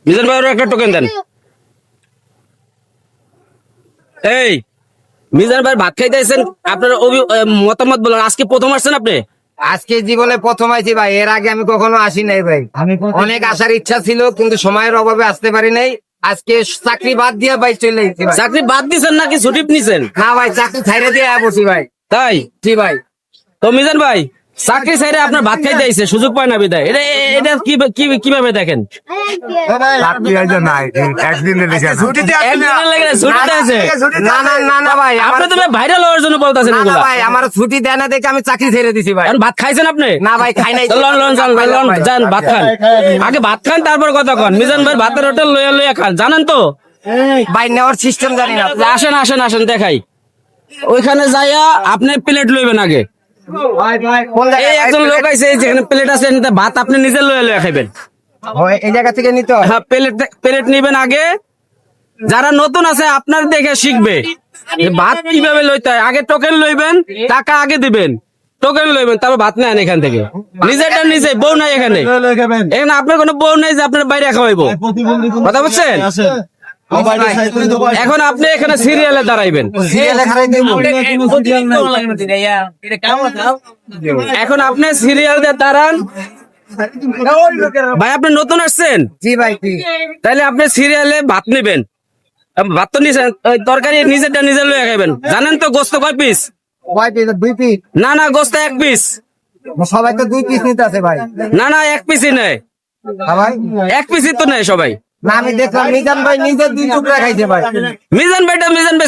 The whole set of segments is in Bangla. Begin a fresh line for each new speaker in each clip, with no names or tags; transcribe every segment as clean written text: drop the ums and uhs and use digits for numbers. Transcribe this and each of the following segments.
মিজান ভাই একটা টোকেন দেন। এই মিজান ভাই ভাত খাইতে আইছেন, আপনার মতামত বলেন। আজকে প্রথম আসছেন আপনি?
আজকে জীবনে প্রথম আইছি ভাই, এর আগে আমি কখনো আসি নাই ভাই। অনেক আসার ইচ্ছা ছিল কিন্তু সময়ের অভাবে আসতে পারি নাই। আজকে চাকরি বাদ দিয়ে ভাই চলে এসেছি ভাই।
চাকরি বাদ দিছেন নাকি ছুটি নিছেন?
না ভাই, চাকরি ছাইড়ে দিয়ে বসি ভাই।
তাই?
জি ভাই।
তো মিজান ভাই চাকরি ছাইরে আপনার ভাত খাইতে আইছে, সুযোগ পায় না বিদায়, এটা কিভাবে দেখেন?
একদিনের
ছুটিতে আছে?
না না না না ভাই,
আপনি তো ভাইরাল হওয়ার জন্য বলতেছেন
না
এগুলা।
ভাই, আমার ছুটি দেয় না দেখে আমি চাকরি ছেড়ে দিছি ভাই।
এখন ভাত খাইছেন আপনি?
না ভাই, খাই নাই।
তো যান ভাত খান, আগে ভাত খান তারপর কথা কন। মিজান ভাই ভাতের হোটেল লইয়া খান, জানেন তো?
ভাই নেওয়ার সিস্টেম জানি না।
আসেন আসেন আসেন দেখাই। ওইখানে যাইয়া আপনি প্লেট লইবেন আগে। এই একজন লোক আছে, যেখানে প্লেট আছে ভাত আপনি নিজে লইয়া খাইবেন।
এই জায়গা থেকে নিতে হয়।
হ্যাঁ, প্লেট নিবেন আগে। যারা নতুন আছে আপনার দেখে শিখবে যে ভাত কিভাবে লইতে হয়। আগে টোকেন লইবেন, টাকা আগে দিবেন, টোকেন লইবেন, তারপর ভাত নেন এখান থেকে। নিজেরটা নিজে, বউ নাই এখানে। এখানে আপনার কোনো বউ নাই যে আপনার বাইরে খাওয়াইবো, কথা বুঝছেন? এখন আপনি এখানে সিরিয়ালে দাঁড়াইবেন। এখন আপনি সিরিয়াল দিয়ে দাঁড়ান। ভাই আপনি নতুন আসছেন?
জি ভাই।
তাহলে আপনি সিরিয়ালে ভাত নেবেন। ভাত তো নিছেন, তরকারি নিজেরটা নিজে লইয়া খাইবেন। জানেন তো গোস্ত কয় পিস?
2 পিস।
না না, গোস্ত 1 পিস।
সবাই তো 2 পিস নিতে আছে ভাই।
না না, 1 পিসই নেয়।
ভাই
1 পিসই তো নেয় সবাই।
না, আমি দেখলাম মিজান ভাই নিজে 2 টুকরা খাইছে ভাই।
মিজান ভাই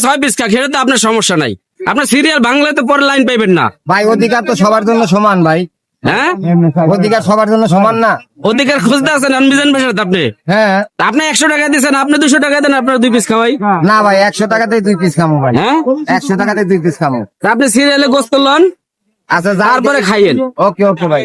6 পিস খা, খেলে তো আপনার সমস্যা নাই। আপনার সিরিয়াল বাংলায় তো পরে লাইন পাইবেন না।
ভাই অধিকার তো সবার জন্য সমান ভাই।
হ্যাঁ,
অধিকার সবার জন্য সমান না।
অধিকার খুঁজতে আছেন মিজান ভাইয়ের সাথে আপনি?
হ্যাঁ।
আপনি 100 টাকা দিচ্ছেন, আপনি 200 টাকা দেন, আপনার 2 পিস খাওয়াই।
না ভাই, 100 টাকাতেই 2 পিস খামো ভাই।
হ্যাঁ,
100 টাকাতেই 2 পিস খামো।
আপনি সিরিয়ালে গোস্ত লন,
আচ্ছা
তারপরে খাইয়েন।
ওকে ওকে ভাই।